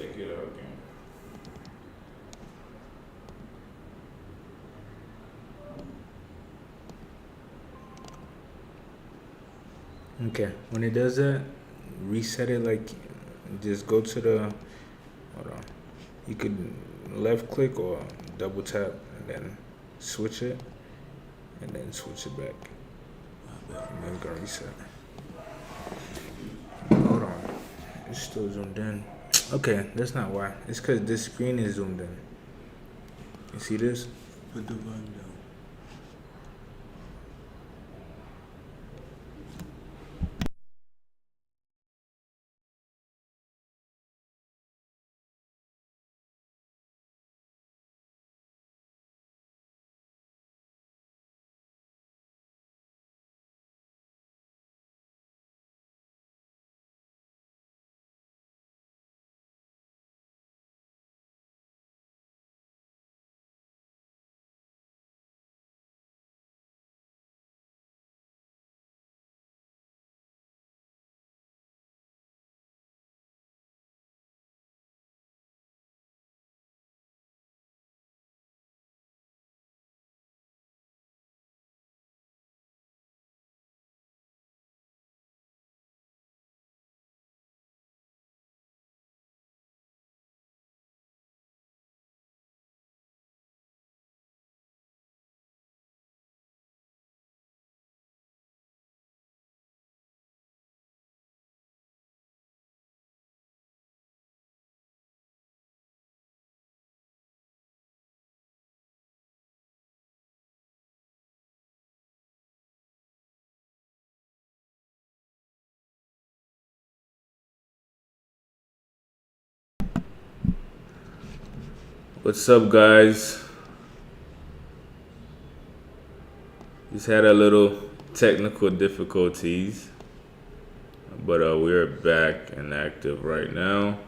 Check it out again. Okay, when it does that, reset it like just go to the hold on. You could left click or double tap and then switch it and then switch it back. And then go reset. Hold on. It's still zoomed in. Okay, that's not why. It's because this screen is zoomed in. You see this? Put the volume down. What's up, guys? Just had a little technical difficulties, but we're back and active right now.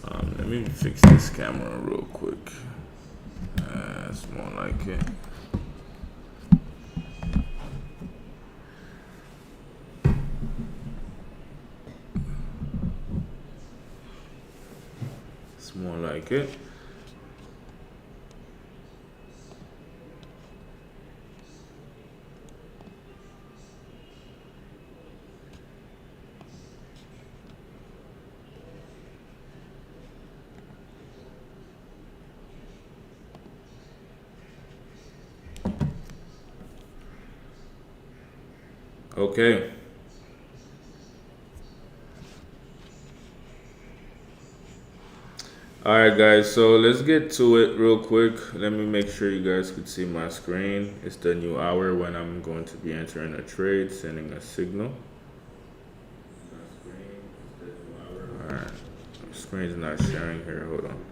Let me fix this camera real quick. That's more like it. It's more like it. Okay. All right, guys. So let's get to it real quick. Let me make sure you guys could see my screen. It's the new hour when I'm going to be entering a trade, sending a signal. All right. Screen's not sharing here. Hold on.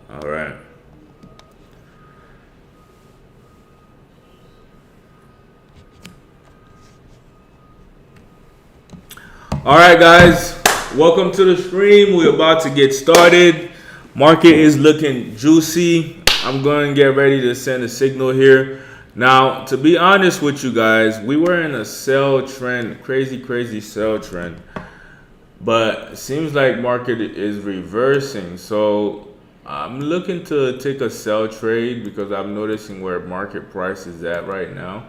All right. All right, guys. Welcome to the stream. We're about to get started. Market is looking juicy. I'm going to get ready to send a signal here. Now, to be honest with you guys, we were in a sell trend, crazy sell trend. But it seems like market is reversing. So I'm looking to take a sell trade because I'm noticing where market price is at right now,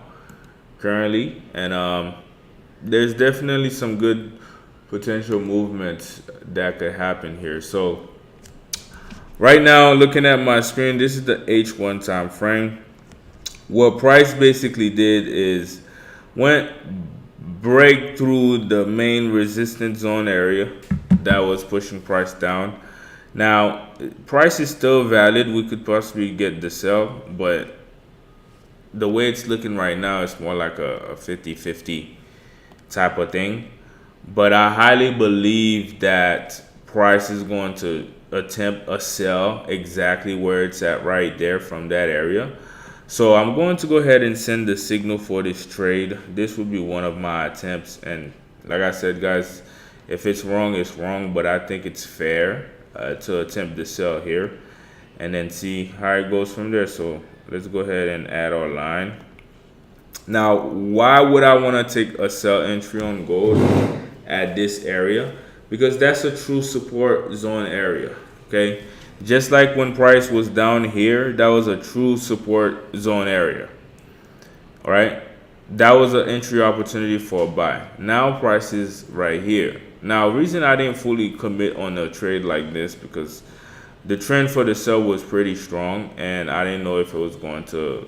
currently. And there's definitely some good potential movement that could happen here. So right now, looking at my screen, this is the H1 time frame. What price basically did is went break through the main resistance zone area that was pushing price down. Now, price is still valid. We could possibly get the sell, but the way it's looking right now, it's more like a 50-50 type of thing. But I highly believe that price is going to attempt a sell exactly where it's at right there from that area. So I'm going to go ahead and send the signal for this trade. This will be one of my attempts. And like I said, guys, if it's wrong, it's wrong. But I think it's fair to attempt to sell here and then see how it goes from there. So let's go ahead and add our line. Now, why would I want to take a sell entry on gold at this area? Because that's a true support zone area, okay? Just like when price was down here, that was a true support zone area, all right? That was an entry opportunity for a buy. Now price is right here. Now, reason I didn't fully commit on a trade like this because the trend for the sell was pretty strong, and I didn't know if it was going to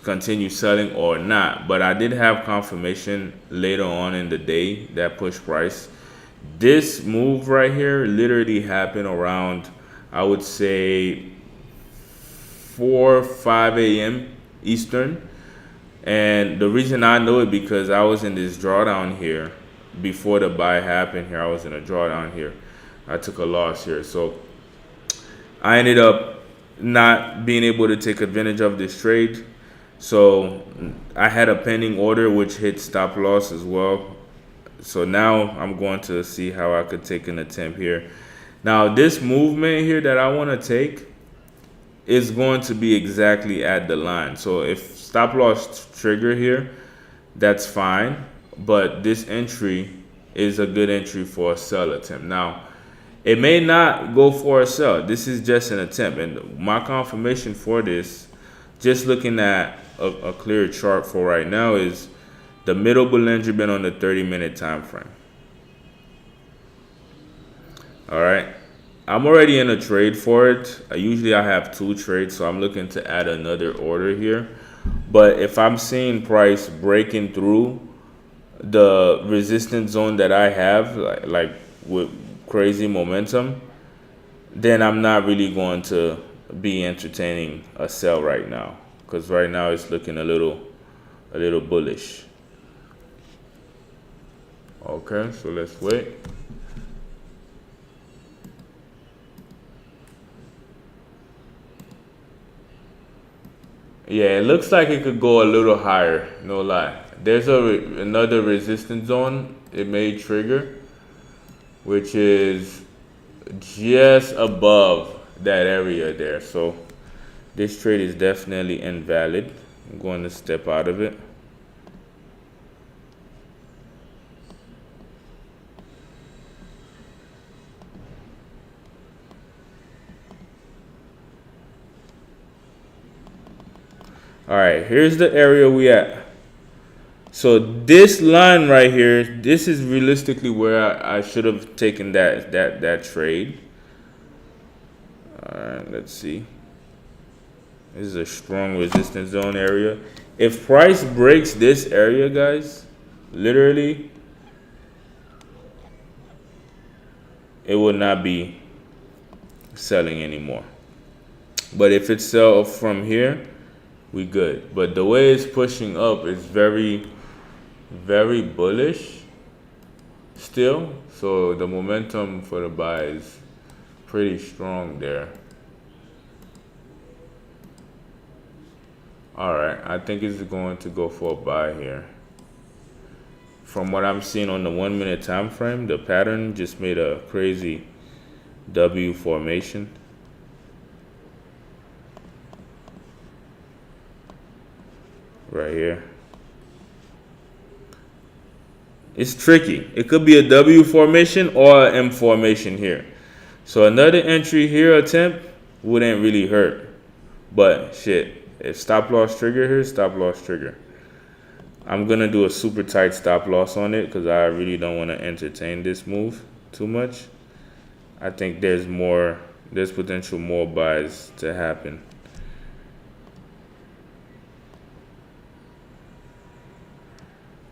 continue selling or not. But I did have confirmation later on in the day that push price. This move right here literally happened around, I would say, 4 5 a.m. Eastern. And the reason I know it because I was in this drawdown here before the buy happened here. I was in a drawdown here. I took a loss here. So I ended up not being able to take advantage of this trade. So I had a pending order which hit stop loss as well. So now I'm going to see how I could take an attempt here. Now this movement here that I want to take is going to be exactly at the line. So if stop loss trigger here, that's fine. But this entry is a good entry for a sell attempt. Now, it may not go for a sell. This is just an attempt. And my confirmation for this, just looking at a clear chart for right now, is the middle Bollinger Band on the 30-minute time frame. All right. I'm already in a trade for it. Usually I have 2 trades, so I'm looking to add another order here. But if I'm seeing price breaking through the resistance zone that I have, like with crazy momentum, then I'm not really going to be entertaining a sell right now, because right now it's looking a little bullish. Okay, so let's wait. Yeah, it looks like it could go a little higher, no lie. There's another resistance zone it may trigger, which is just above that area there. So this trade is definitely invalid. I'm going to step out of it. All right, here's the area we at. So this line right here, this is realistically where I should have taken that trade. All right, let's see. This is a strong resistance zone area. If price breaks this area, guys, literally, it will not be selling anymore. But if it sells from here, we good. But the way it's pushing up is very, very bullish still. So the momentum for the buy is pretty strong there. All right, I think it's going to go for a buy here. From what I'm seeing on the 1 minute time frame, the pattern just made a crazy W formation. Right here. It's tricky. It could be a W formation or an M formation here. So another entry here attempt wouldn't really hurt. But shit, if stop loss trigger here, stop loss trigger. I'm going to do a super tight stop loss on it because I really don't want to entertain this move too much. I think there's potential more buys to happen.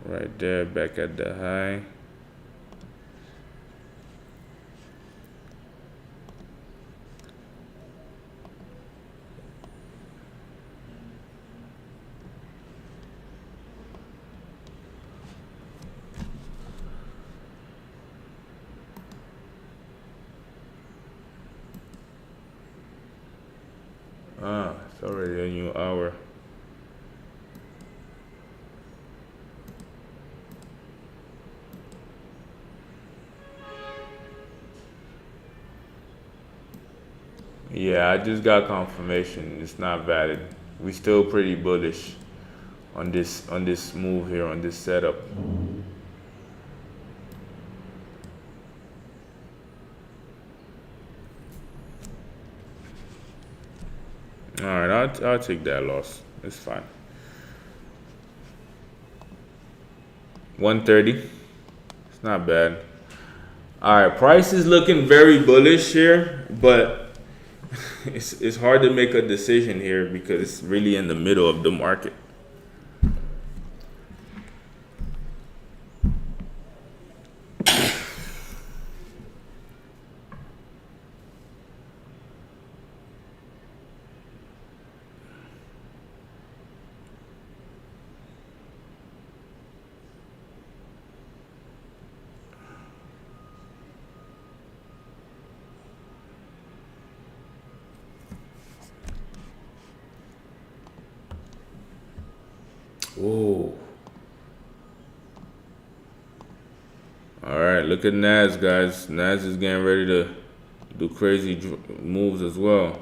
Right there, back at the high. Showing you our. Yeah, I just got confirmation. It's not valid. We still pretty bullish on this move here on this setup. All right, I'll take that loss. It's fine. 130. It's not bad. All right, price is looking very bullish here, but it's hard to make a decision here because it's really in the middle of the market. Whoa. All right, look at Nas, guys. Nas is getting ready to do crazy moves as well.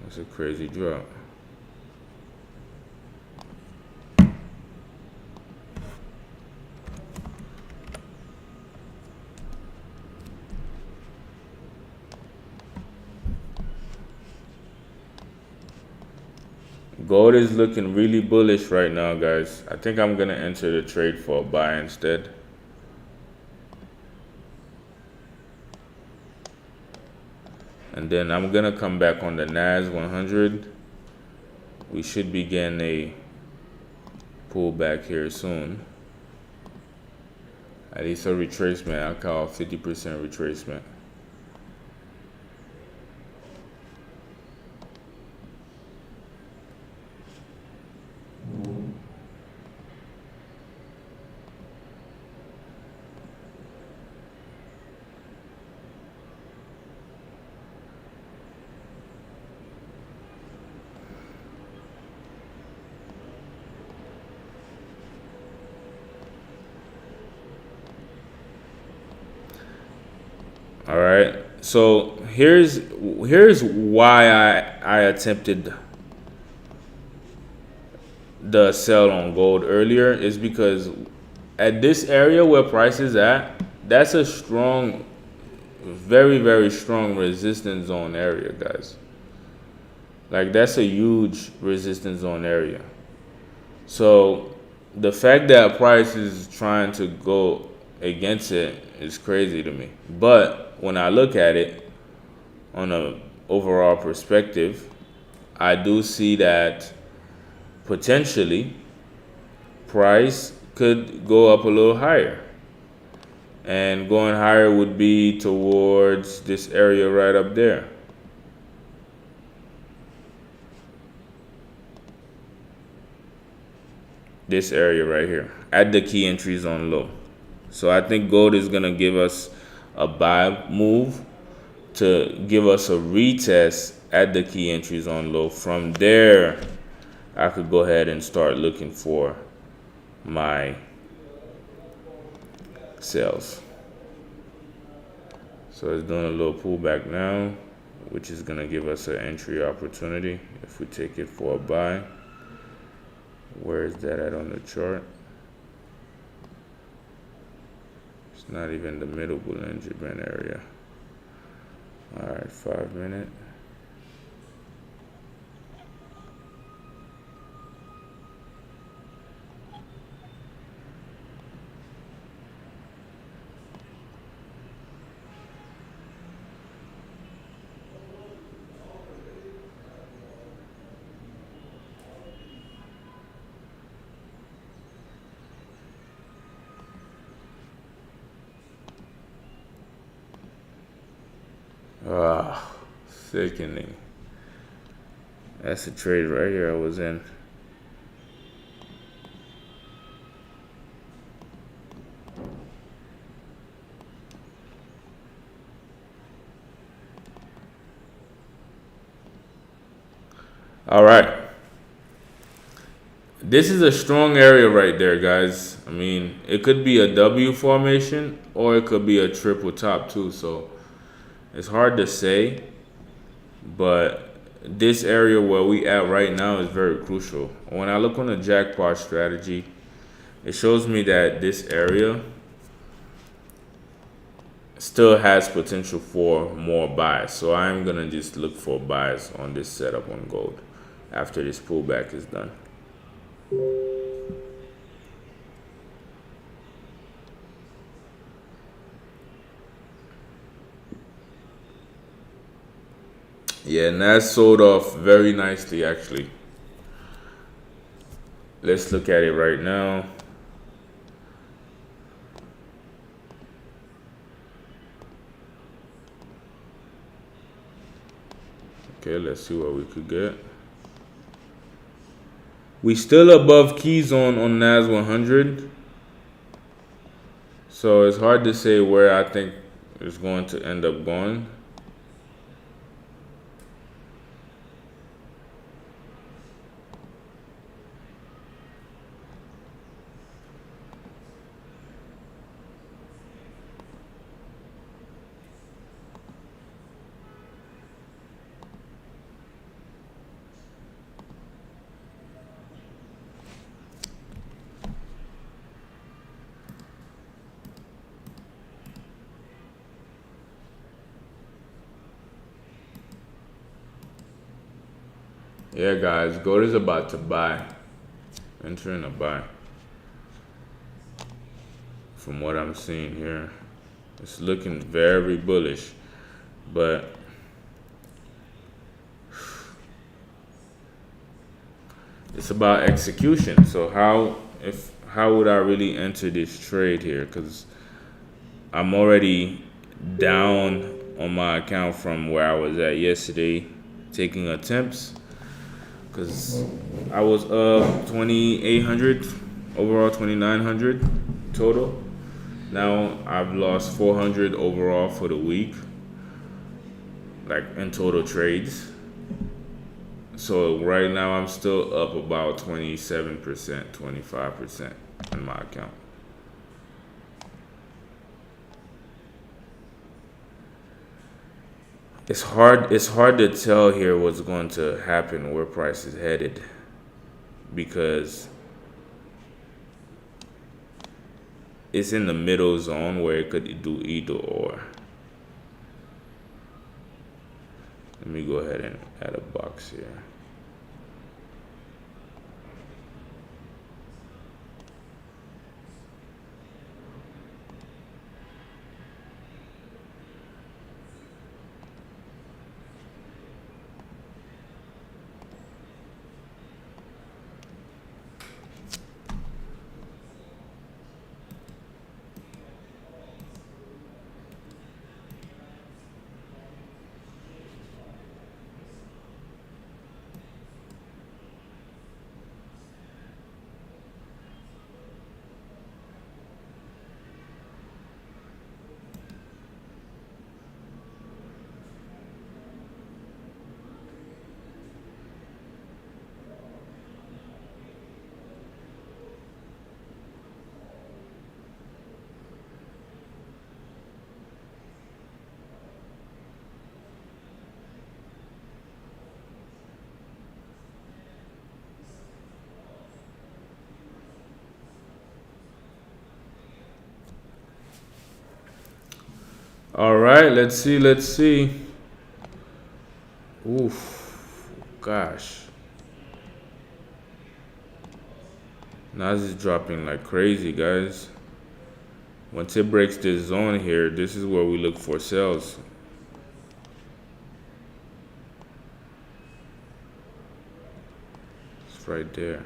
That's a crazy drop. Gold is looking really bullish right now, guys. I think I'm going to enter the trade for a buy instead. And then I'm going to come back on the Nas 100. We should be getting a pullback here soon. At least a retracement. I'll call 50% retracement. All right. So here's why I attempted the sell on gold earlier is because at this area where price is at, that's a strong, very, very strong resistance zone area, guys. Like that's a huge resistance zone area. So the fact that price is trying to go against it is crazy to me. But when I look at it on a overall perspective, I do see that potentially price could go up a little higher. And going higher would be towards this area right up there. This area right here at the key entry zone low. So I think gold is going to give us a buy move to give us a retest at the key entry zone low. From there, I could go ahead and start looking for my sales. So it's doing a little pullback now, which is going to give us an entry opportunity if we take it for a buy. Where is that at on the chart? It's not even the middle Bollinger Band area. All right, 5 minute. Ah, sickening. That's a trade right here I was in. All right. This is a strong area right there, guys. I mean, it could be a W formation or it could be a triple top too. So it's hard to say, but this area where we at right now is very crucial. When I look on the jackpot strategy, it shows me that this area still has potential for more buys. So I'm gonna just look for buys on this setup on gold after this pullback is done. Yeah, and that sold off very nicely actually. Let's look at it right now. Okay, let's see what we could get. We still above key zone on NAS 100. So it's hard to say where I think it's going to end up going. Yeah, guys, gold is about to buy. Entering a buy. From what I'm seeing here, it's looking very bullish, but it's about execution. So how would I really enter this trade here? Because I'm already down on my account from where I was at yesterday, taking attempts. Because I was up 2,800 overall, 2,900 total. Now I've lost 400 overall for the week, like in total trades. So right now I'm still up about 27%, 25% in my account. It's hard to tell here what's going to happen, where price is headed, because it's in the middle zone where it could do either or. Let me go ahead and add a box here. All right, let's see, let's see. Oof, gosh. Nas is dropping like crazy, guys. Once it breaks this zone here, this is where we look for sells. It's right there.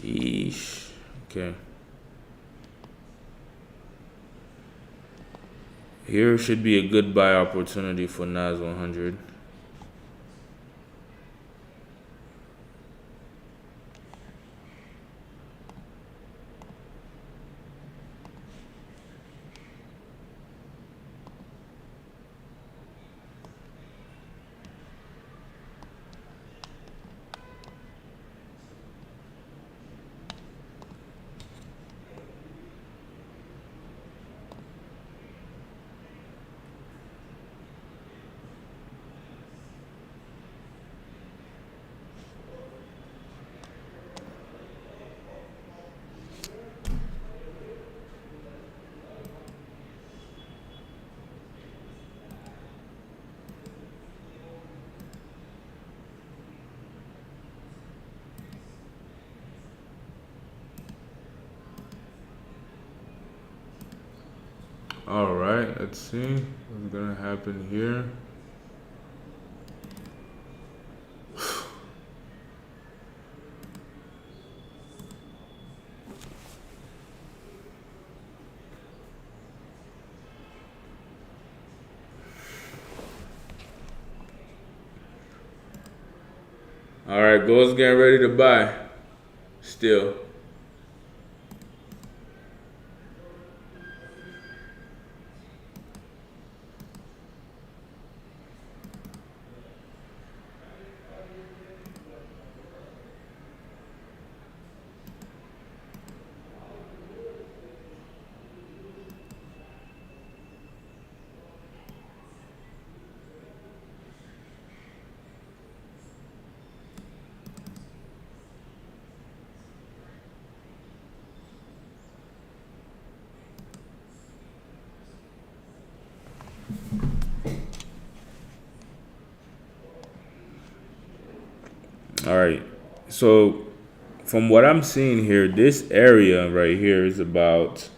Sheesh. Okay. Here should be a good buy opportunity for Nas 100. All right, let's see what's gonna happen here. All right, gold's getting ready to buy. Still. All right. So from what I'm seeing here, this area right here is about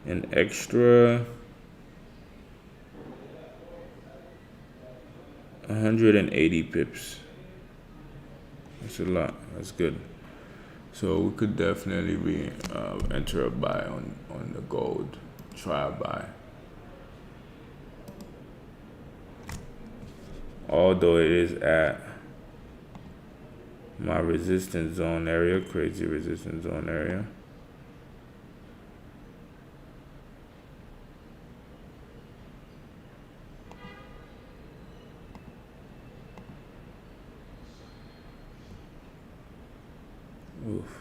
an extra 180 pips. That's a lot. That's good. So we could definitely enter a buy on the gold. Try a buy. Although it is at my resistance zone area, crazy resistance zone area. Oof.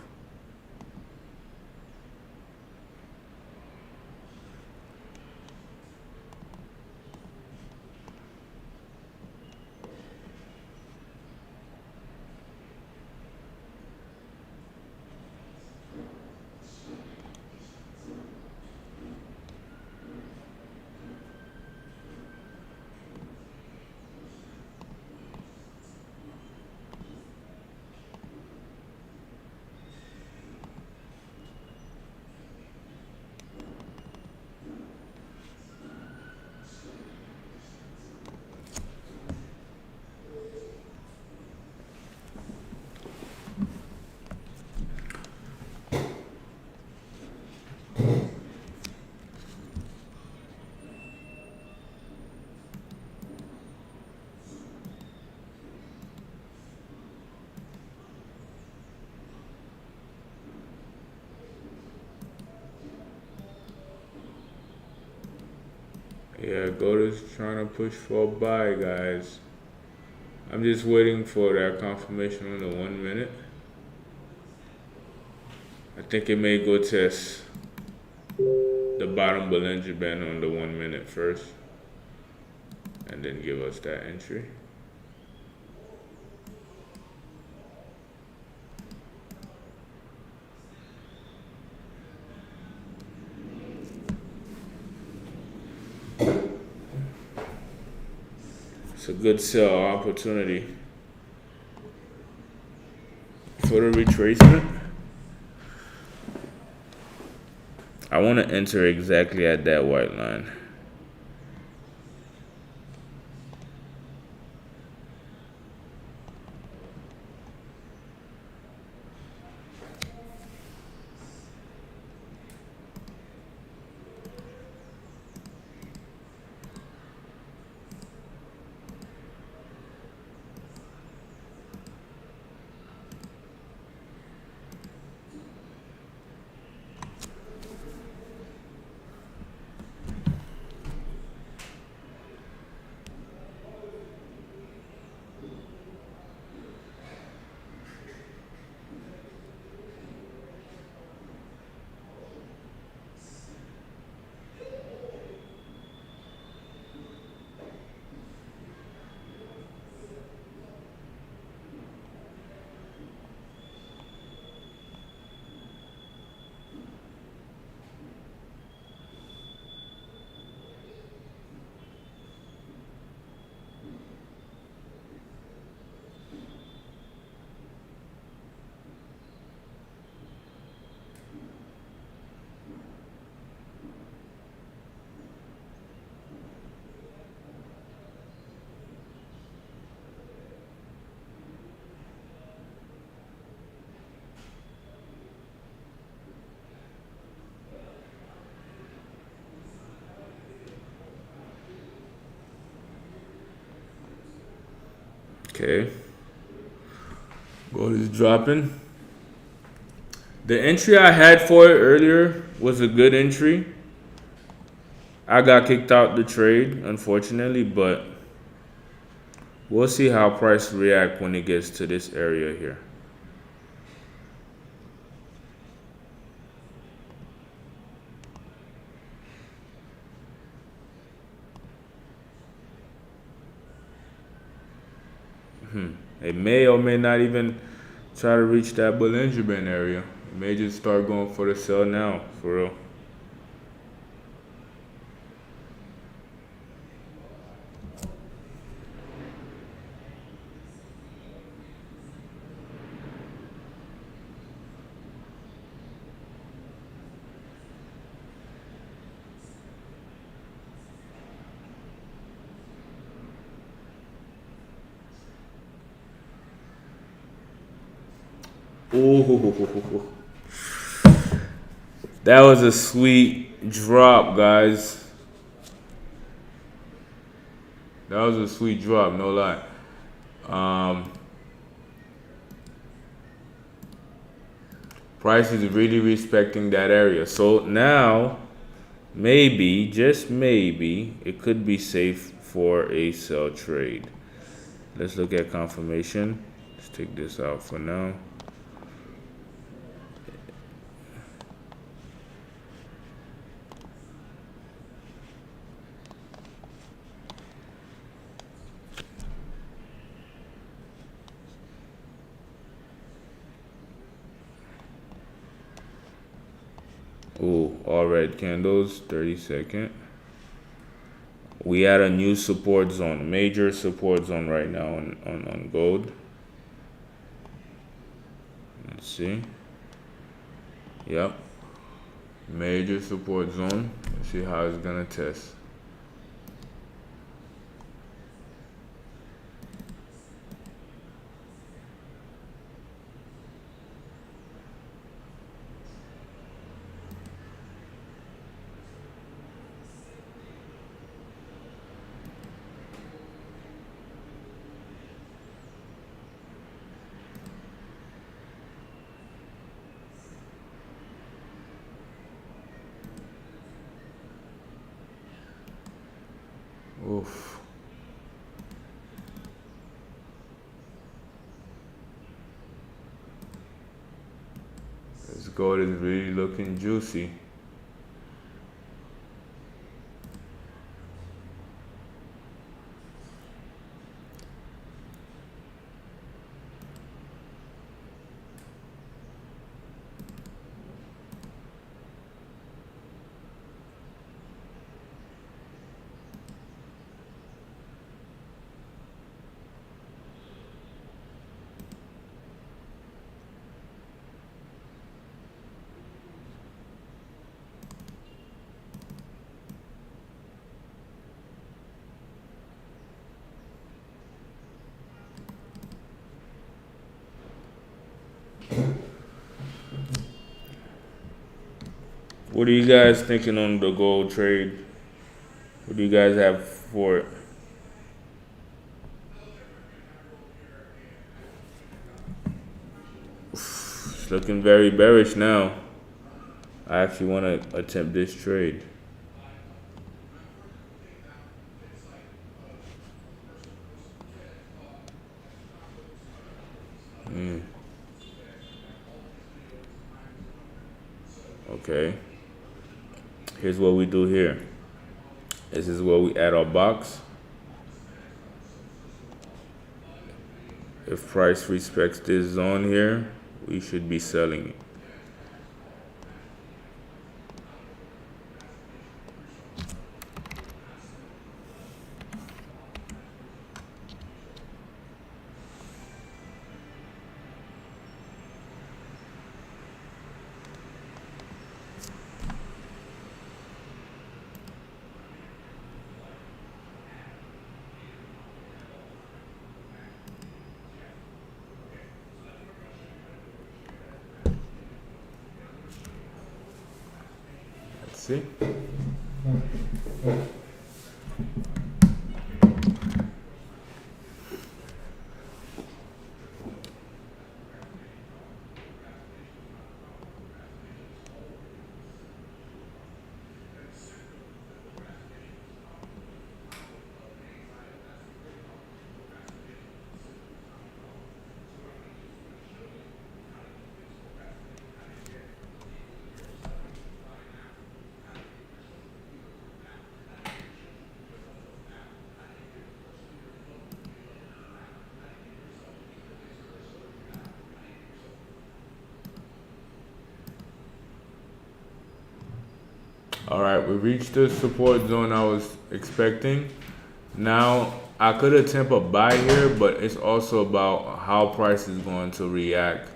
Yeah, gold is trying to push for a buy, guys. I'm just waiting for that confirmation on the 1 minute. I think it may go test the bottom Bollinger Band on the 1 minute first, and then give us that entry. It's a good sell opportunity for the retracement. I want to enter exactly at that white line. Okay. Gold is dropping. The entry I had for it earlier was a good entry. I got kicked out the trade, unfortunately, but we'll see how price react when it gets to this area here. It may or may not even try to reach that Bollinger Band area. It may just start going for the sell now, for real. Ooh, that was a sweet drop, guys. That was a sweet drop, no lie. Price is really respecting that area. So now, maybe, just maybe, it could be safe for a sell trade. Let's look at confirmation. Let's take this out for now. Ooh, all red candles, 30-second. We had a new support zone, major support zone right now on gold. Let's see. Yep. Major support zone. Let's see how it's gonna test. Oof. This gold is really looking juicy. What are you guys thinking on the gold trade? What do you guys have for it? It's looking very bearish now. I actually want to attempt this trade. Okay. Here's what we do here. This is where we add our box. If price respects this zone here, we should be selling it. See? All right, we reached the support zone I was expecting. Now I could attempt a buy here, but it's also about how price is going to react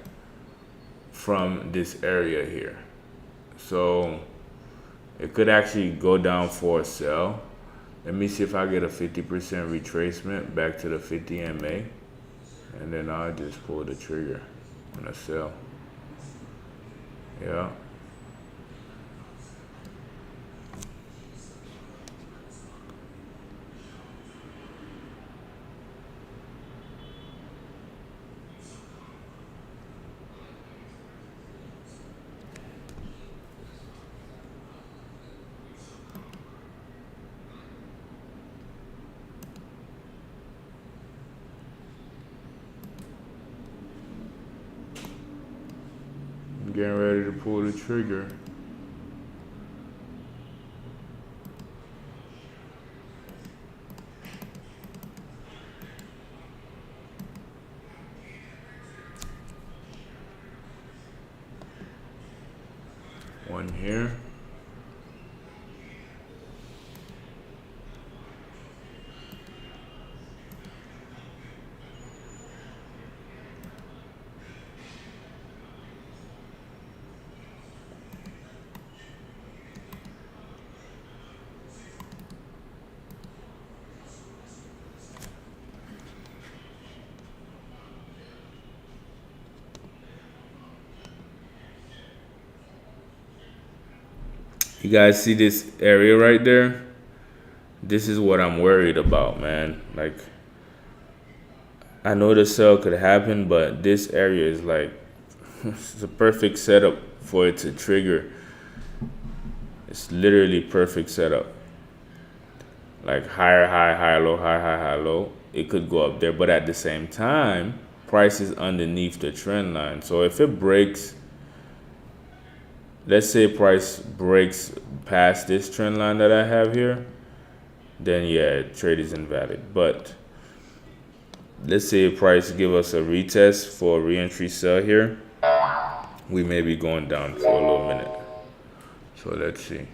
from this area here. So it could actually go down for a sell. Let me see if I get a 50% retracement back to the 50 MA, and then I'll just pull the trigger on a sell. Yeah. I'm getting ready to pull the trigger. One here. You guys see this area right there? This is what I'm worried about, man. Like, I know the sell could happen, but this area is like, it's a perfect setup for it to trigger. It's literally perfect setup. Like higher, high, higher, low, high, high, high, low. It could go up there, but at the same time, price is underneath the trend line. So if it breaks, let's say price breaks past this trend line that I have here, then yeah, trade is invalid. But let's say price give us a retest for a re-entry sell here, we may be going down for a little minute. So let's see.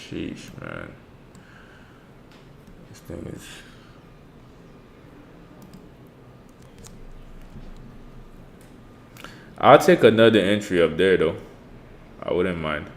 Sheesh, man. This thing is... I'll take another entry up there, though. I wouldn't mind.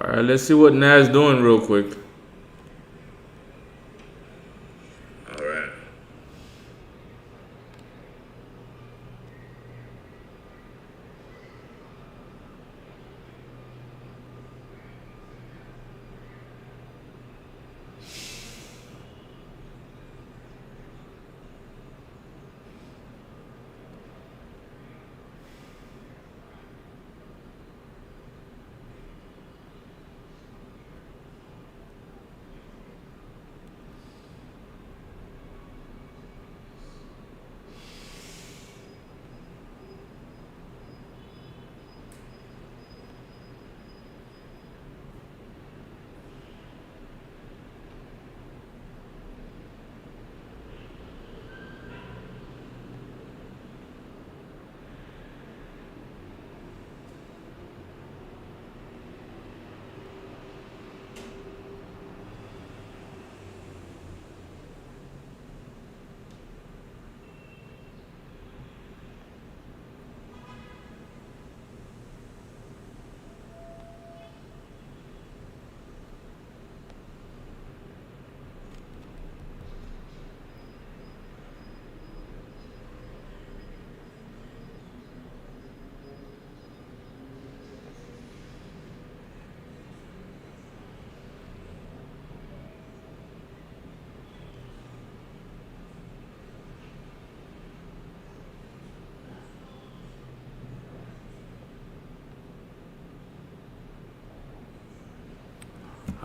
All right, let's see what Nas doing real quick. All right.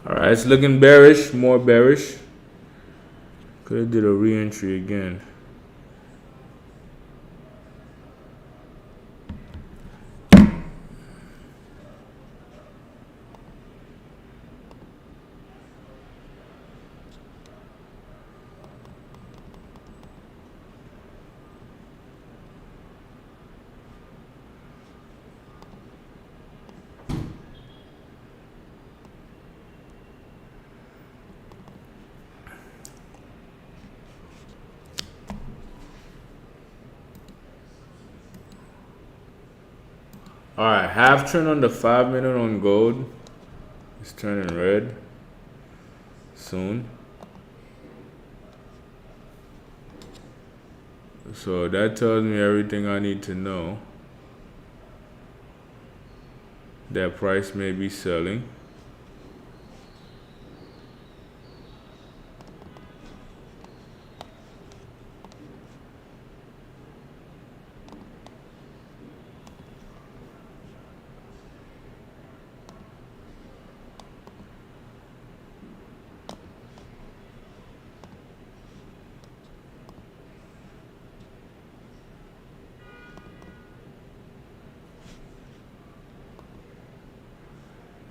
All right, it's looking bearish, more bearish. Could have did a re-entry again. All right, half turn on the 5 minute on gold. It's turning red soon. So that tells me everything I need to know. That price may be selling.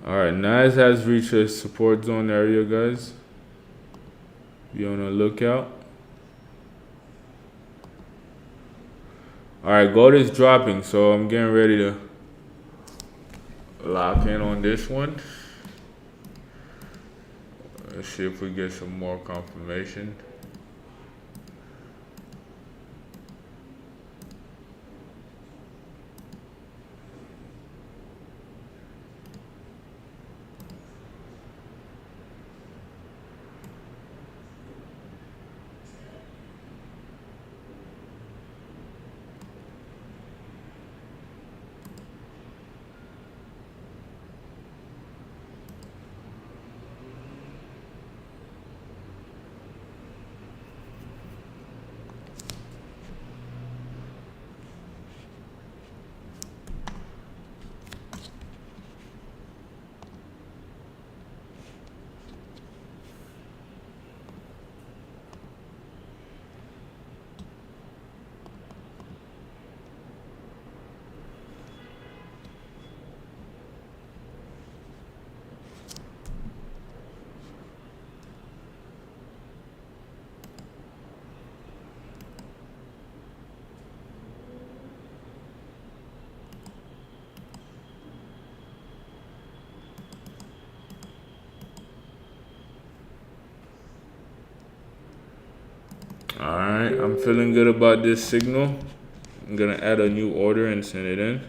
Alright, Nas has reached a support zone area, guys. Be on the lookout. Alright, gold is dropping, so I'm getting ready to lock in on this one. Let's see if we get some more confirmation. Alright, I'm feeling good about this signal. I'm gonna add a new order and send it in.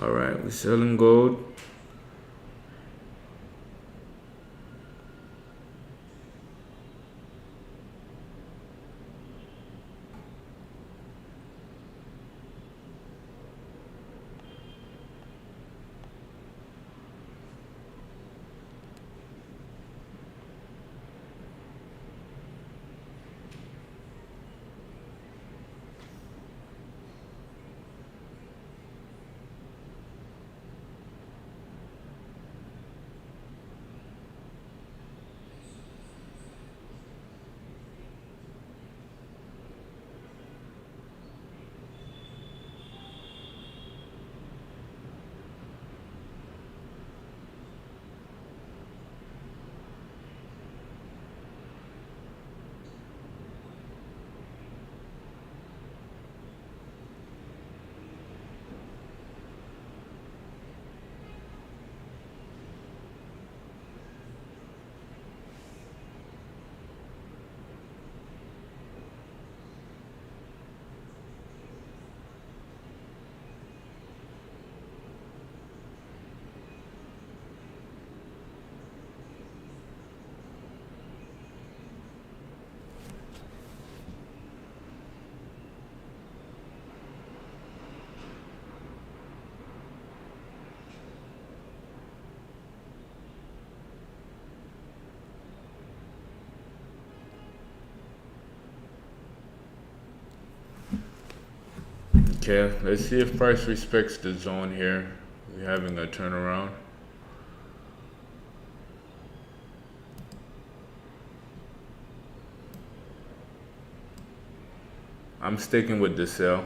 All right, we're selling gold. Okay, let's see if price respects the zone here. We're having a turnaround. I'm sticking with the sell.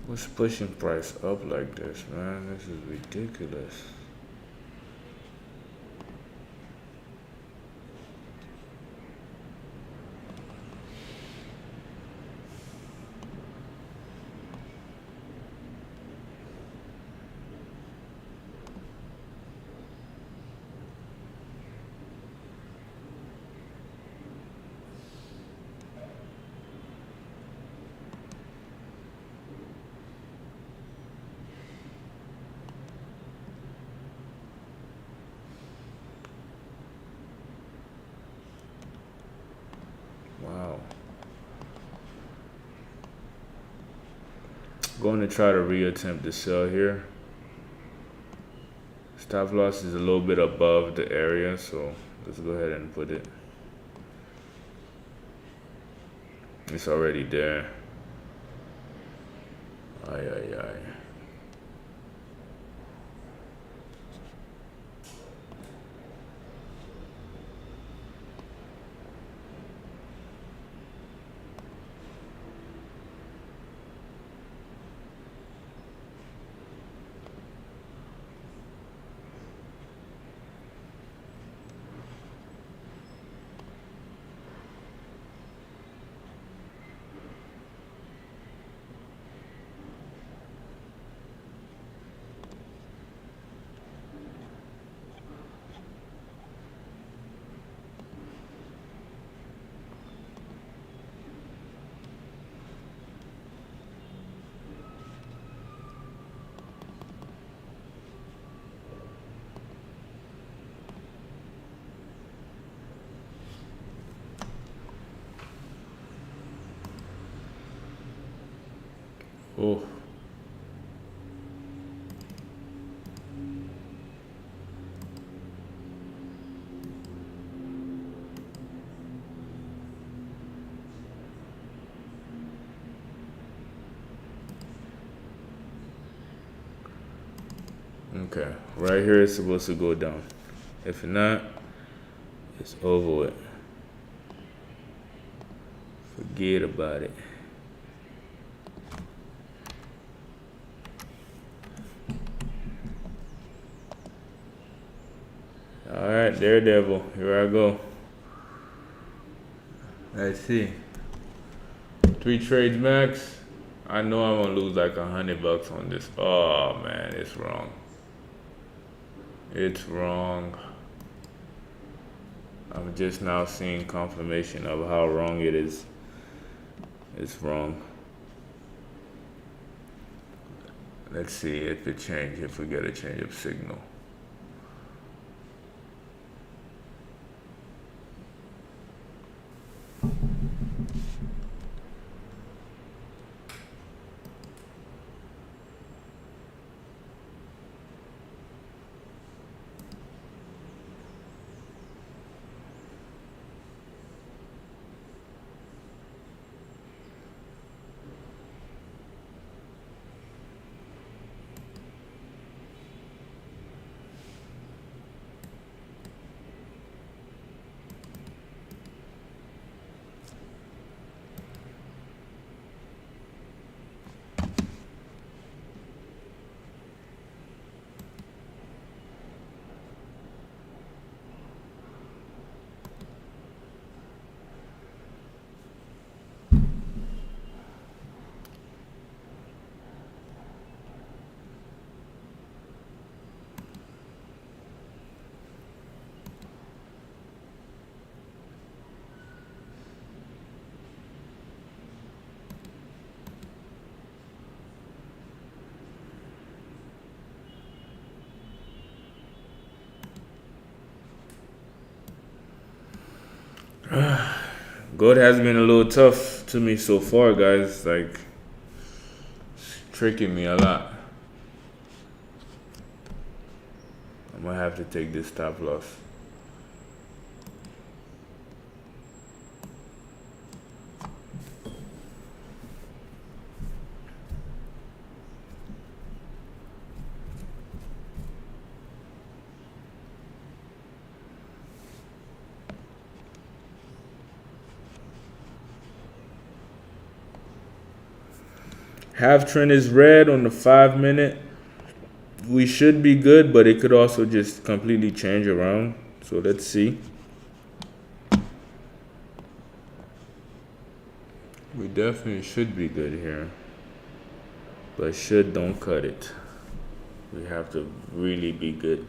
What's pushing price up like this, man? This is ridiculous. Wow. Going to try to reattempt the sell here. Stop loss is a little bit above the area, so let's go ahead and put it. It's already there. Ay, ay, ay. Oh. Okay, right here it's supposed to go down. If not, it's over with. forget about it. All right, Daredevil, here I go. Let's see. 3 trades max. I know I'm gonna lose like $100 on this. Oh man, it's wrong. It's wrong. I'm just now seeing confirmation of how wrong it is. It's wrong. Let's see if it changed, if we get a change of signal. Gold has been a little tough to me so far, guys. Like, it's tricking me a lot. I'm gonna have to take this stop loss. Half trend is red on the 5-minute. We should be good, but it could also just completely change around. So let's see. We definitely should be good here. But should don't cut it. We have to really be good.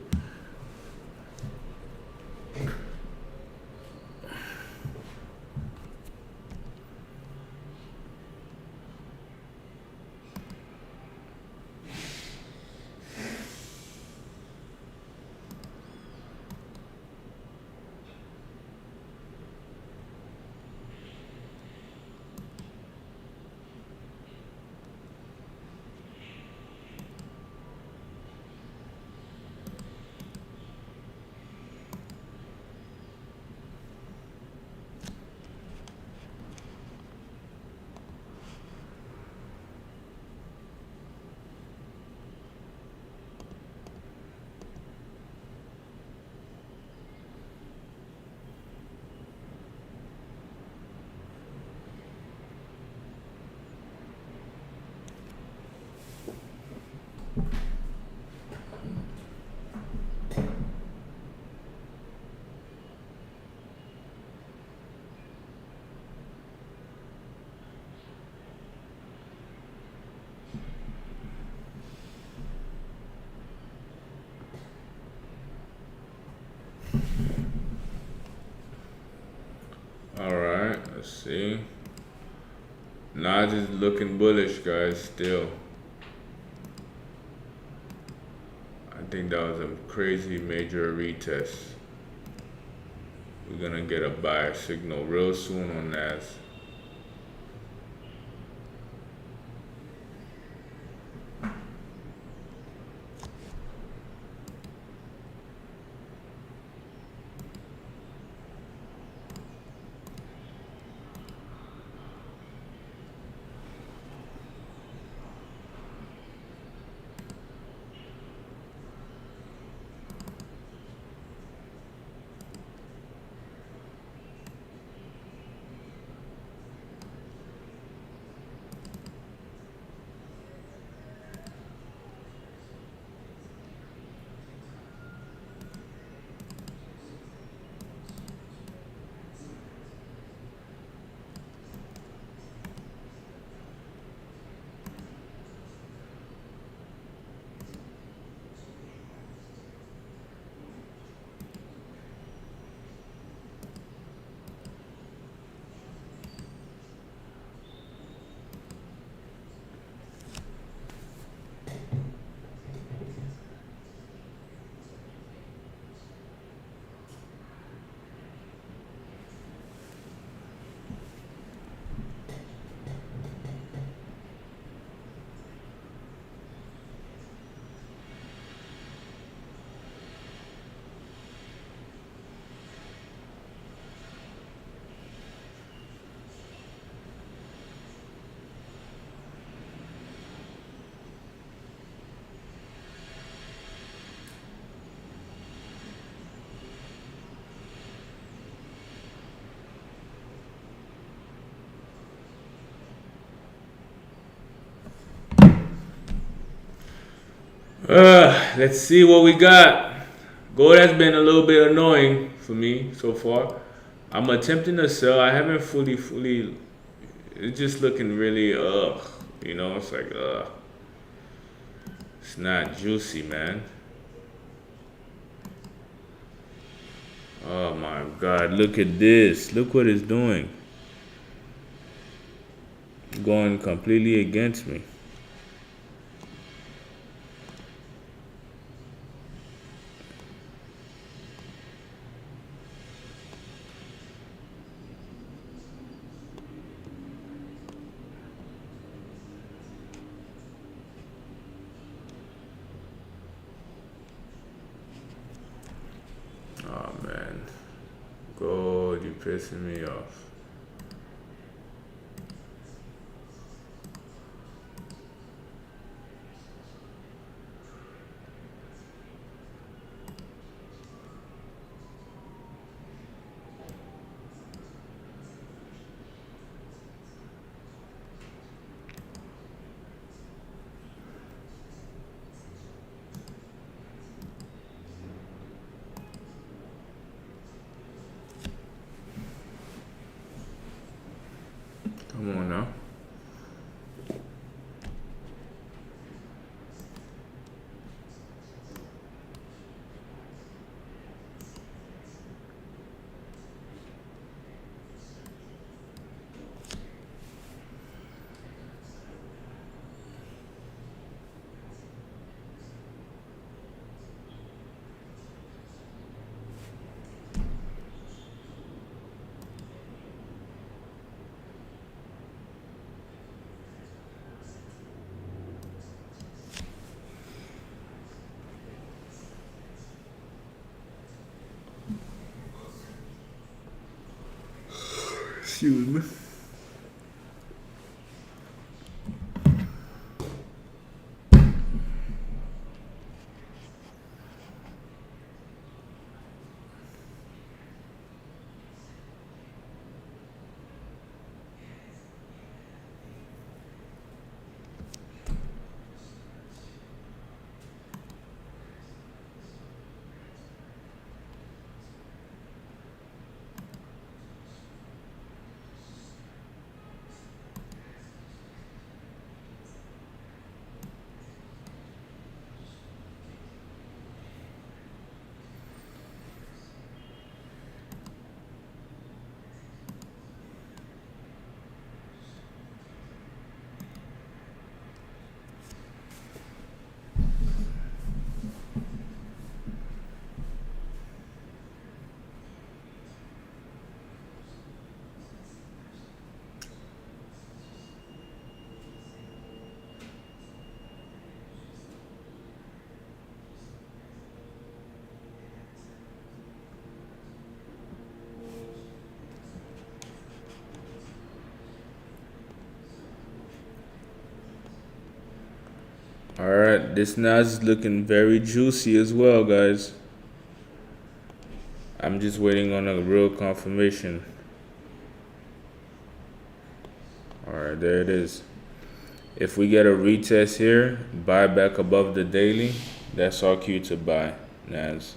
Alright, let's see. Nas is looking bullish, guys, still. I think that was a crazy major retest. We're gonna get a buy signal real soon on Nas. Let's see what we got. Gold has been a little bit annoying for me so far. I'm attempting to sell. I haven't fully. It's just looking really, it's like, it's not juicy, man. Oh my God, look at this. Look what it's doing. Going completely against me. Oh man. God, you pissing me off. Come on now. Excuse me. All right, this Nas is looking very juicy as well, guys. I'm just waiting on a real confirmation. All right, there it is. If we get a retest here, buy back above the daily, that's our cue to buy, Nas.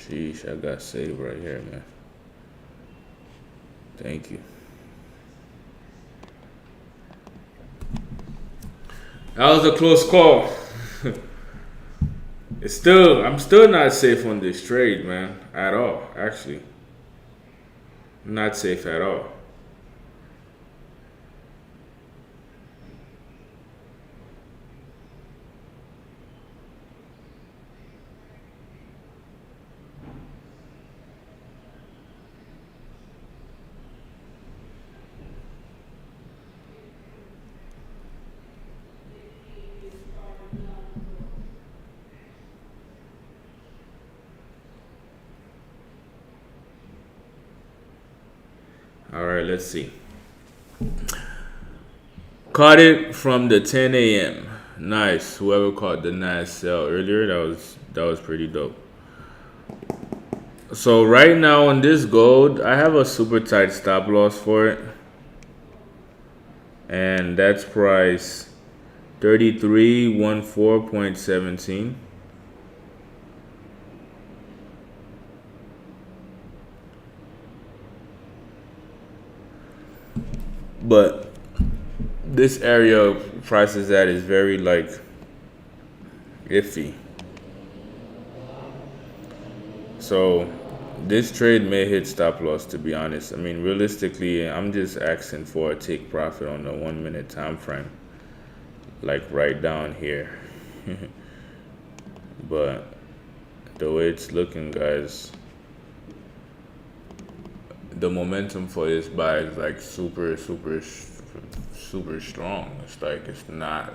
Sheesh, I got saved right here, man. Thank you. That was a close call. I'm still not safe on this trade, man. At all, actually. Not safe at all. All right, let's see. Caught it from the 10 a.m. Nice. Whoever caught the nice sell earlier, that was pretty dope. So right now on this gold, I have a super tight stop loss for it, and that's price 3314.17. But this area prices at is very like iffy. So this trade may hit stop loss, to be honest. I mean, realistically, I'm just asking for a take profit on the 1 minute time frame, like right down here. But the way it's looking, guys, the momentum for this buy is like super strong. It's like it's not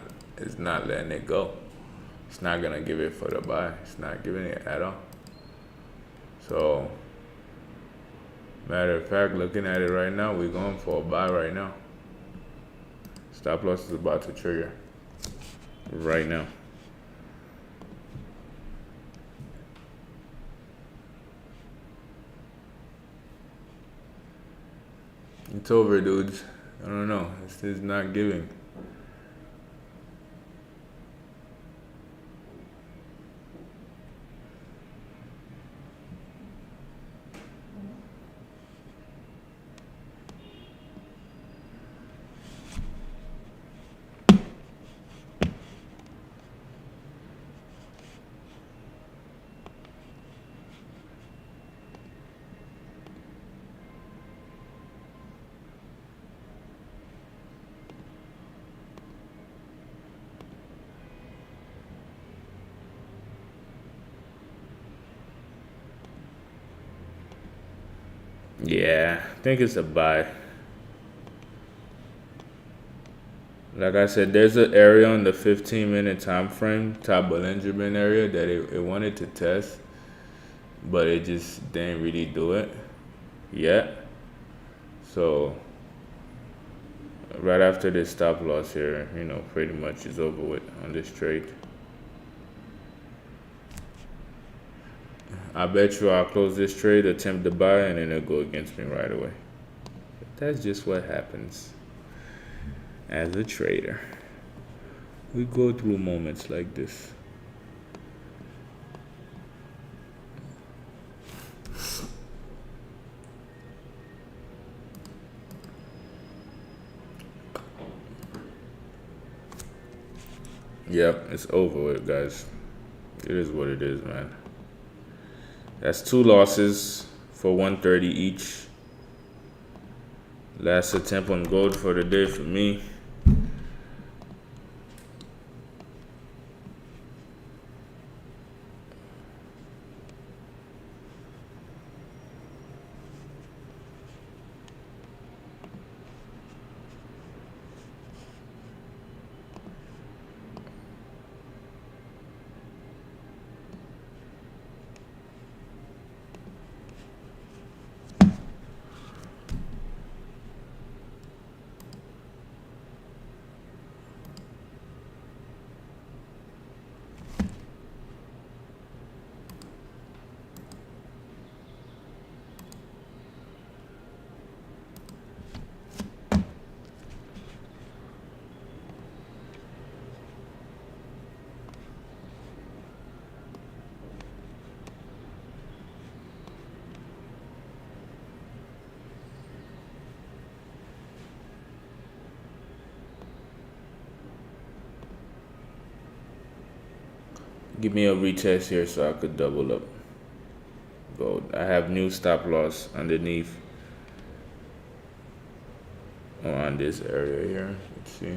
letting it go. It's not gonna give it for the buy. It's not giving it at all. So matter of fact, looking at it right now, we're going for a buy right now. Stop loss is about to trigger right now. It's over, dudes. I don't know. It's just not giving. Yeah, I think it's a buy. Like I said, there's an area on the 15-minute time frame, top Bollinger Band area, that it wanted to test, but it just didn't really do it yet. So right after this stop loss here, pretty much is over with on this trade. I bet you I'll close this trade, attempt to buy, and then it'll go against me right away. That's just what happens as a trader. We go through moments like this. Yep, it's over with, guys. It is what it is, man. That's 2 losses for 130 each. Last attempt on gold for the day for me. Give me a retest here so I could double up gold. I have new stop loss underneath on this area here. Let's see.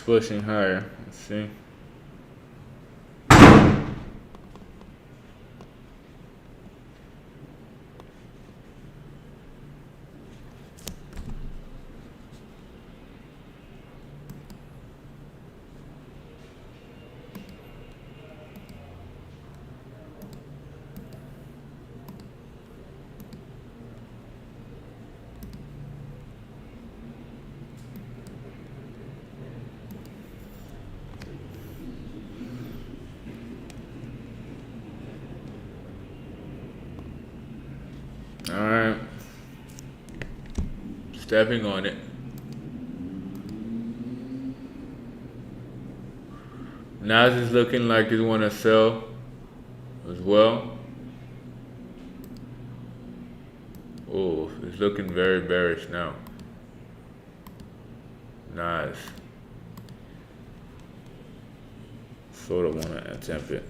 pushing higher. Let's see. All right, stepping on it. Nas is looking like it's want to sell as well. Oh, it's looking very bearish now. Nas sort of want to attempt it.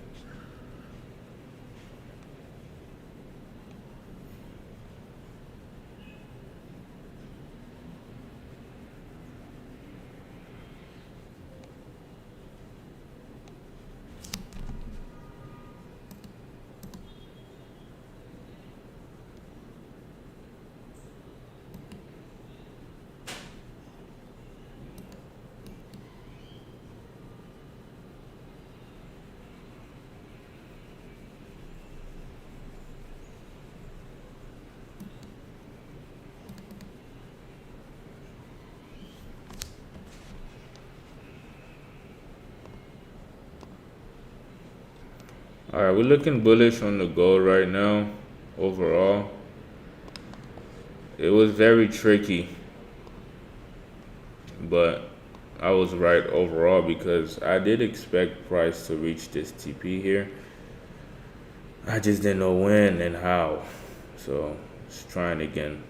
All right, we're looking bullish on the gold right now. Overall, it was very tricky, but I was right overall because I did expect price to reach this TP here. I just didn't know when and how, so just trying again.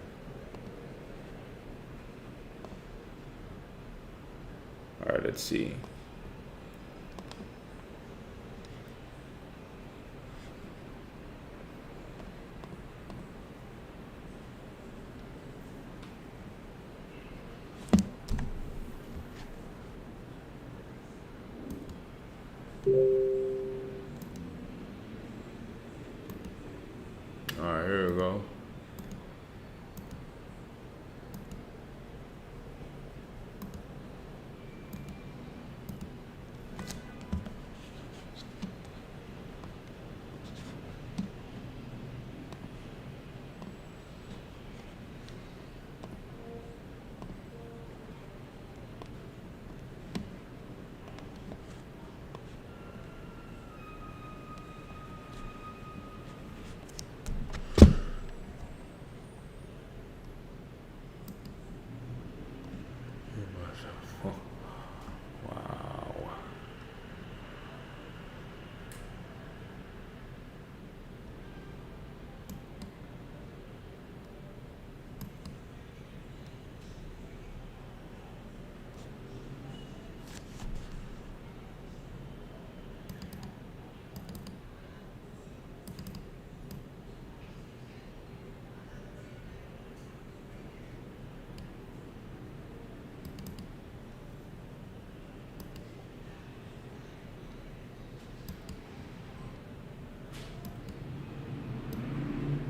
All right, let's see. All right, here we go. Wow.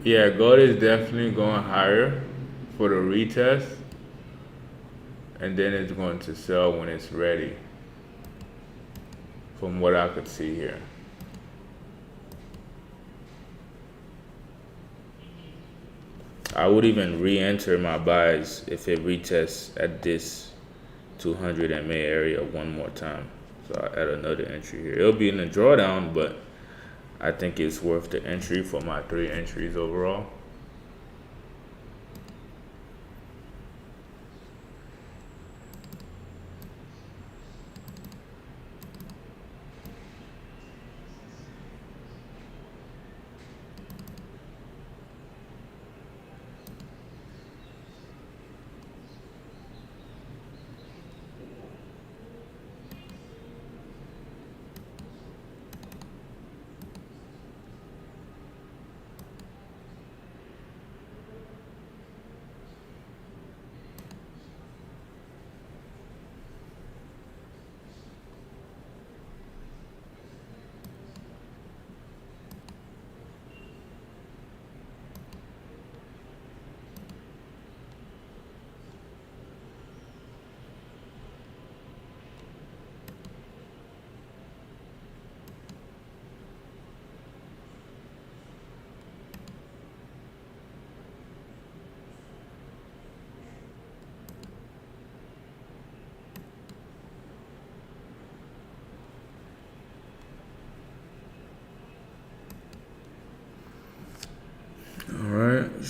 Yeah, gold is definitely going higher for the retest, and then it's going to sell when it's ready, from what I could see here. I would even re-enter my buys if it retests at this 200 MA area one more time. So I'll add another entry here. It'll be in the drawdown, but I think it's worth the entry for my 3 entries overall.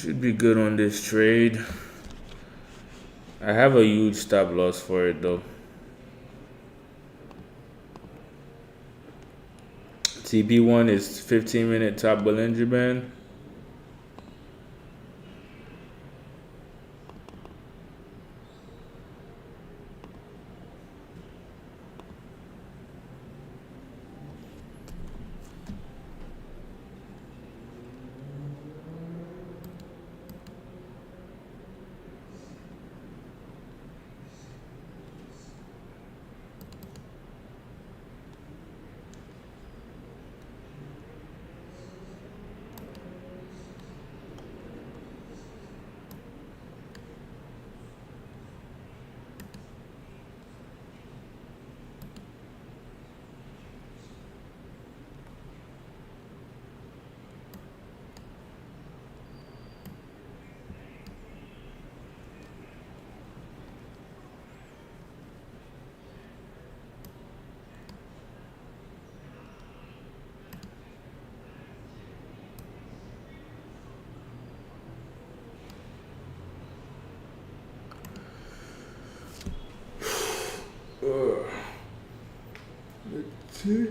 Should be good on this trade. I have a huge stop loss for it though. TB1 is 15-minute top Bollinger Band. Let's see.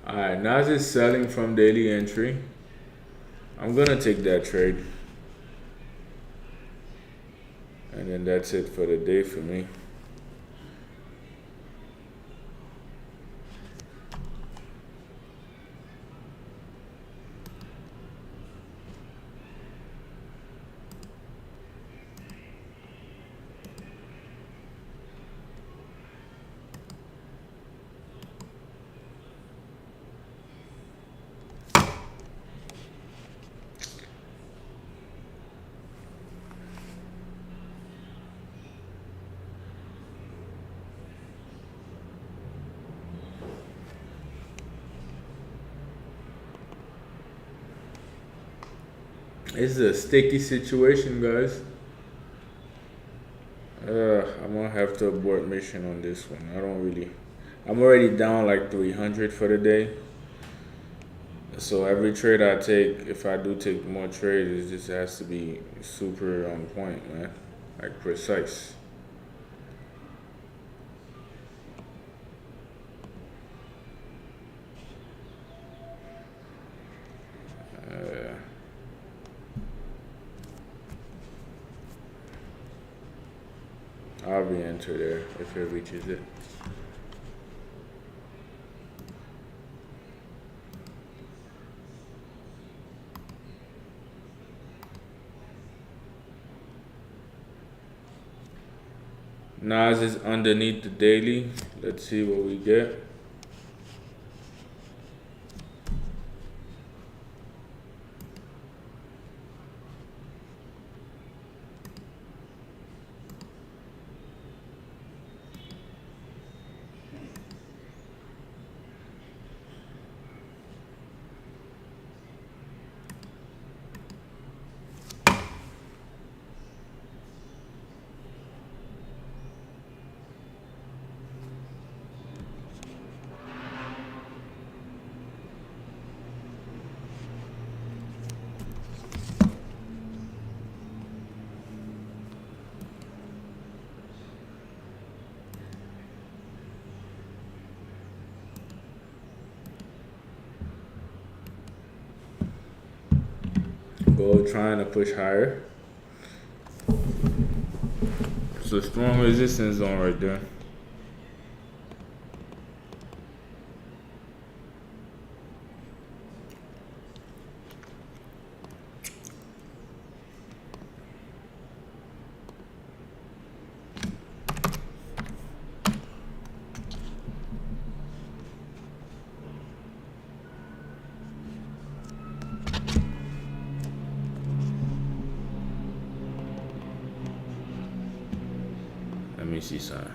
Alright, Nas is selling from daily entry. I'm gonna take that trade. And then that's it for the day for me. It's a sticky situation, guys. I'm gonna have to abort mission on this one. I'm already down like 300 for the day. So every trade I take, if I do take more trades, it just has to be super on point, man. Like precise. I'll re-enter there if it reaches it. Nas is underneath the daily. Let's see what we get. Gold trying to push higher. It's a strong resistance zone right there. me see something.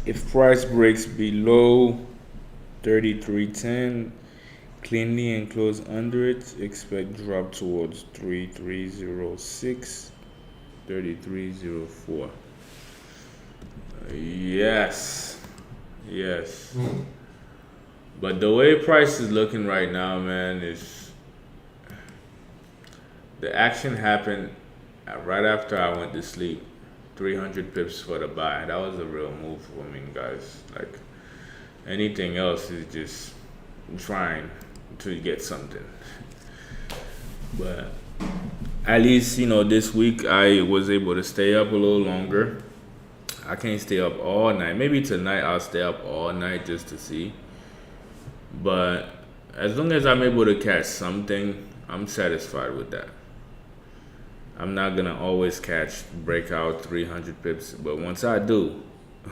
If price breaks below 33.10 cleanly and close under it, expect drop towards 3306, 3304. Yes. Yes. But the way price is looking right now, man, is the action happened right after I went to sleep. 300 pips for the buy. That was a real move for me, guys. Like anything else is just trying to get something. But at least, this week I was able to stay up a little longer. I can't stay up all night. Maybe tonight I'll stay up all night just to see. But as long as I'm able to catch something, I'm satisfied with that. I'm not gonna always catch breakout 300 pips, but once I do,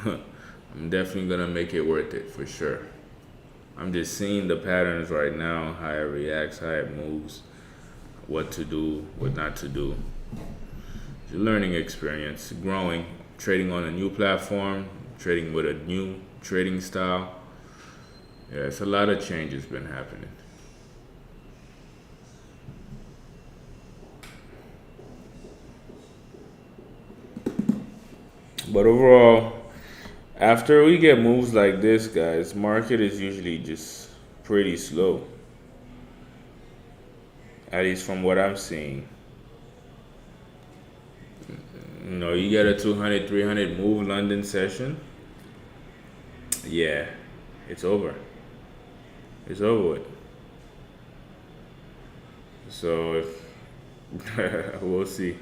I'm definitely gonna make it worth it for sure. I'm just seeing the patterns right now, how it reacts, how it moves, what to do, what not to do. It's a learning experience, growing, trading on a new platform, trading with a new trading style. Yeah, it's a lot of changes been happening. But overall, after we get moves like this, guys, market is usually just pretty slow. At least from what I'm seeing. You get a 200, 300 move London session. Yeah, it's over. It's over with. So if we'll see.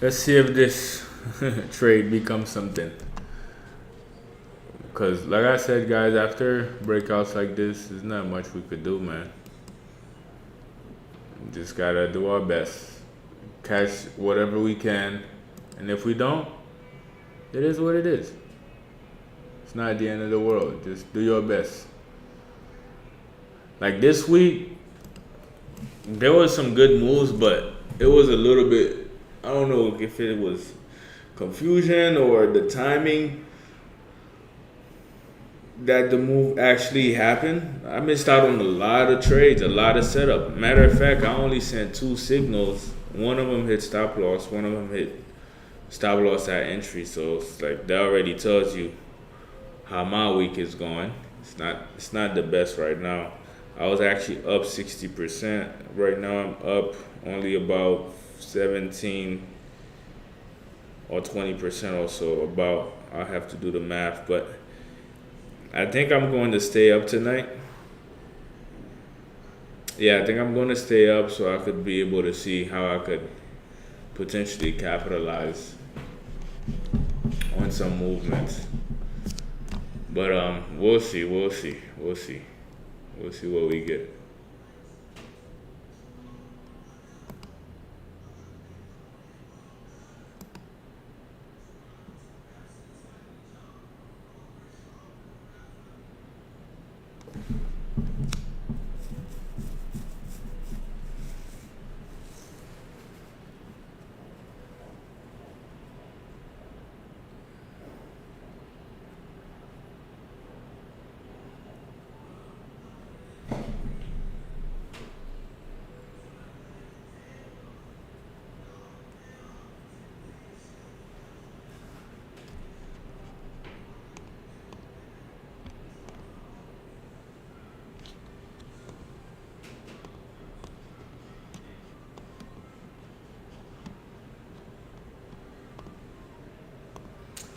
Let's see if this trade becomes something. Because, like I said, guys, after breakouts like this, there's not much we could do, man. Just gotta do our best. Catch whatever we can. And if we don't, it is what it is. It's not the end of the world. Just do your best. Like this week, there was some good moves, but it was a little bit, I don't know if it was confusion or the timing that the move actually happened. I missed out on a lot of trades, a lot of setup. Matter of fact, I only sent 2 signals. One of them hit stop loss, one of them hit stop loss at entry. So it's like that already tells you how my week is going. It's not the best right now. I was actually up 60%. Right now I'm up only about 17 or 20% or so. About, I'll have to do the math, but I think I'm going to stay up tonight. Yeah, I think I'm going to stay up so I could be able to see how I could potentially capitalize on some movements. But we'll see what we get.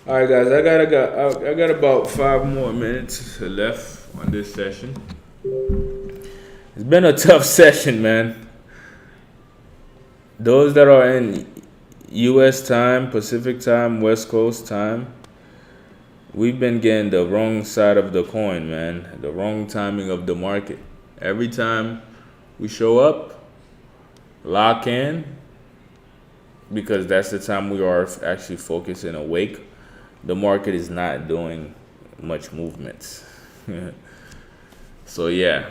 All right, guys. I got about 5 more minutes left on this session. It's been a tough session, man. Those that are in U.S. time, Pacific time, West Coast time, we've been getting the wrong side of the coin, man. The wrong timing of the market. Every time we show up, lock in, because that's the time we are actually focused and awake. The market is not doing much movements. So yeah,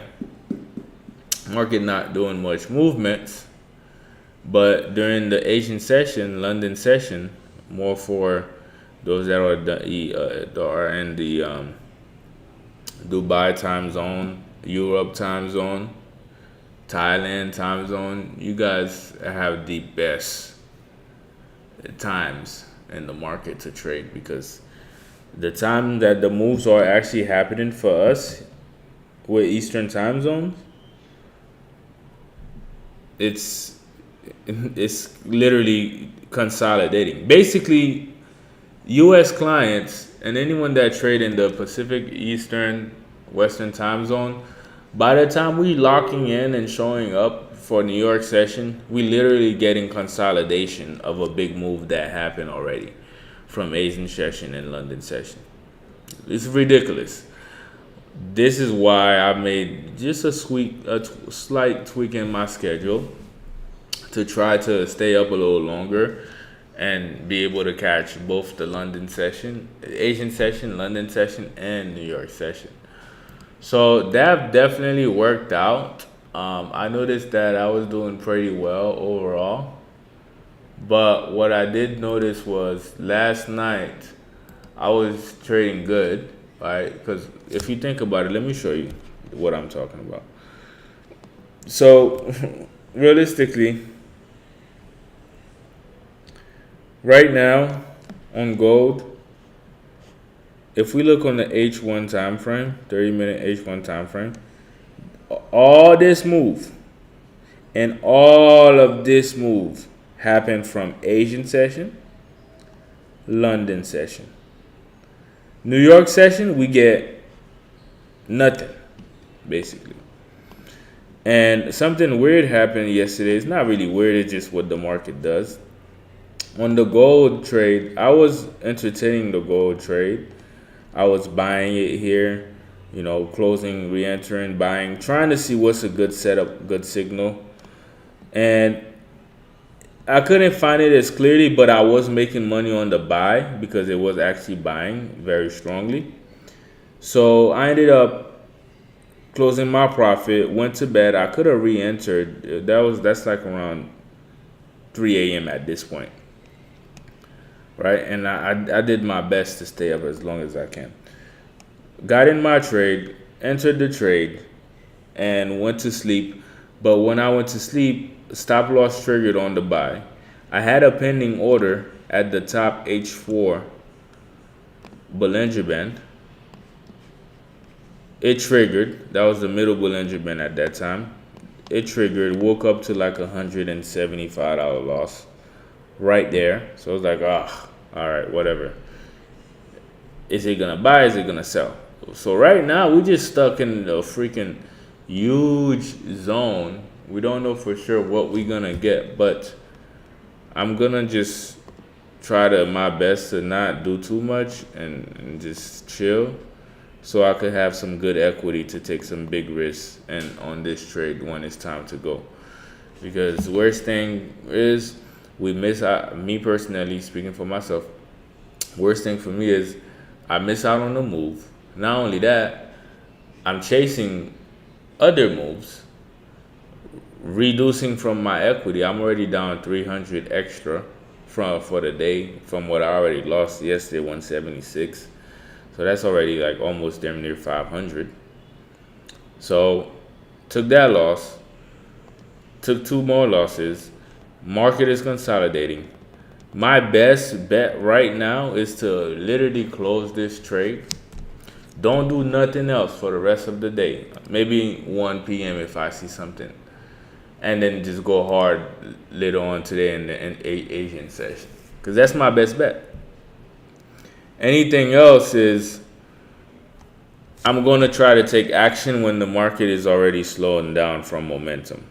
market not doing much movements. But during the Asian session, London session, more for those that are in the Dubai time zone, Europe time zone, Thailand time zone, you guys have the best times in the market to trade, because the time that the moves are actually happening for us with Eastern time zones, it's literally consolidating. Basically, U.S. clients and anyone that trade in the Pacific, Eastern, Western time zone, by the time we locking in and showing up for New York session, we literally getting consolidation of a big move that happened already from Asian session and London session. It's ridiculous. This is why I made just a slight tweak in my schedule to try to stay up a little longer and be able to catch both the London session, Asian session, London session, and New York session. So that definitely worked out. I noticed that I was doing pretty well overall. But what I did notice was last night I was trading good, right? Because if you think about it, let me show you what I'm talking about. So realistically, right now on gold, if we look on the H1 time frame, 30-minute H1 time frame, all this move and all of this move happened from Asian session, London session. New York session, we get nothing, basically. And something weird happened yesterday. It's not really weird, it's just what the market does. On the gold trade, I was entertaining the gold trade. I was buying it here, closing, re-entering, buying, trying to see what's a good setup, good signal. And I couldn't find it as clearly, but I was making money on the buy because it was actually buying very strongly. So I ended up closing my profit, went to bed. I could have re-entered. That's like around 3 a.m. at this point, right? And I did my best to stay up as long as I can. Got in my trade, entered the trade, and went to sleep. But when I went to sleep, stop loss triggered on the buy. I had a pending order at the top H4 Bollinger Band. It triggered. That was the middle Bollinger Band at that time. It triggered, woke up to like $175 loss right there. So I was like, all right, whatever. Is it gonna buy? Is it gonna sell? So right now we just stuck in a freaking huge zone. We don't know for sure what we're gonna get, but I'm gonna just try my best to not do too much and just chill, so I could have some good equity to take some big risks and on this trade when it's time to go. Because the worst thing is we miss out. Me personally, speaking for myself, worst thing for me is I miss out on the move. Not only that, I'm chasing other moves, reducing from my equity. I'm already down 300 extra for the day from what I already lost yesterday, 176. So that's already like almost damn near 500. So took that loss, took two more losses. Market is consolidating. My best bet right now is to literally close this trade. Don't do nothing else for the rest of the day. Maybe 1 p.m. if I see something. And then just go hard later on today in the Asian session. Because that's my best bet. Anything else is I'm going to try to take action when the market is already slowing down from momentum.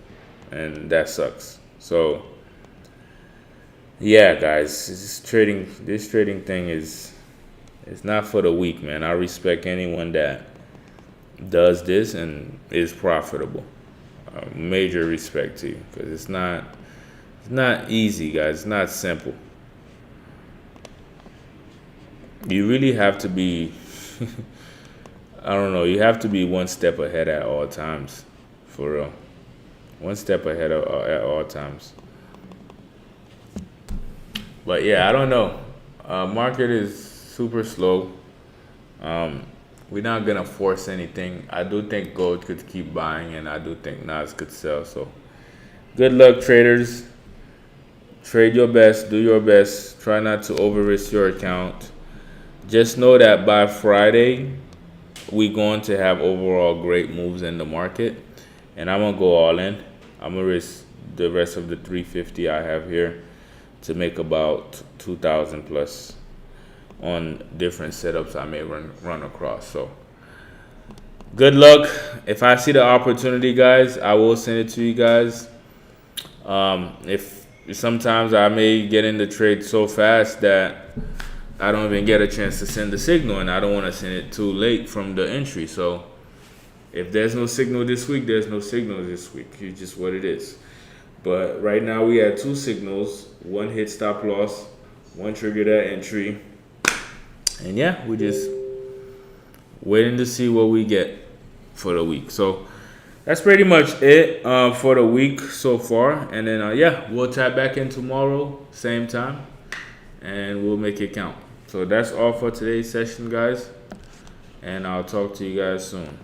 And that sucks. So, yeah, guys, this trading thing it's not for the weak, man. I respect anyone that does this and is profitable. Major respect to you, because it's not easy, guys. It's not simple. You really have to be I don't know, you have to be one step ahead at all times, for real. One step ahead at all times. But yeah, I don't know. Market is super slow. We're not gonna force anything. I do think gold could keep buying, and I do think Nas could sell. So, good luck, traders. Trade your best. Do your best. Try not to over risk your account. Just know that by Friday, we're going to have overall great moves in the market, and I'm gonna go all in. I'm gonna risk the rest of the 350 I have here to make about 2,000 plus on different setups I may run across. So good luck. If I see the opportunity, guys, I will send it to you guys. If sometimes I may get in the trade so fast that I don't even get a chance to send the signal, and I don't want to send it too late from the entry. So if there's no signal this week, there's no signal this week. It's just what it is. But right now we had two signals, one hit stop loss, one triggered that entry. And yeah, we just waiting to see what we get for the week. So that's pretty much it for the week so far. And then, yeah, we'll tap back in tomorrow, same time, and we'll make it count. So that's all for today's session, guys. And I'll talk to you guys soon.